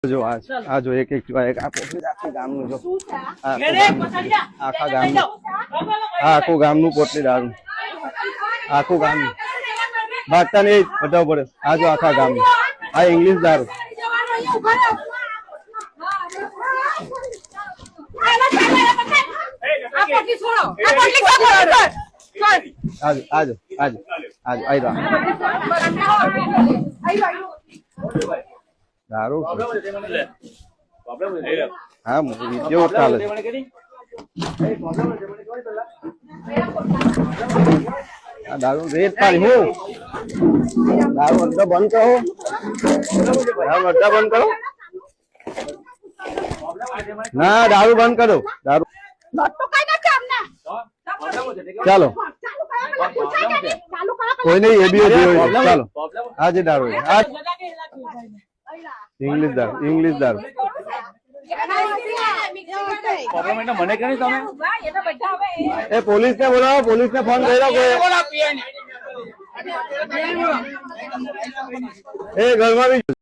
જો આ જો એક આખું ગામનું જો આખા ગામનું આખું ગામનું પોટલી દારૂ આખું ગામનું ભાગતા નહીં બચાવવું પડે આ જો આખા ગામનું આ ઇંગ્લિશ દારૂ આજો દારૂ હા વિડીયો ચાલે દારૂ રેત પાડી હું દારૂ અડધો બંધ કરો બંધ કરો ના દારૂ બંધ કરો દારૂ ચાલો કોઈ નહીં એ બી ચાલો આજે દારૂ इंग्लिश दारू पुलिस ने बोला पुलिस ने फोन કર્યો કોઈ એ ઘરમાં બી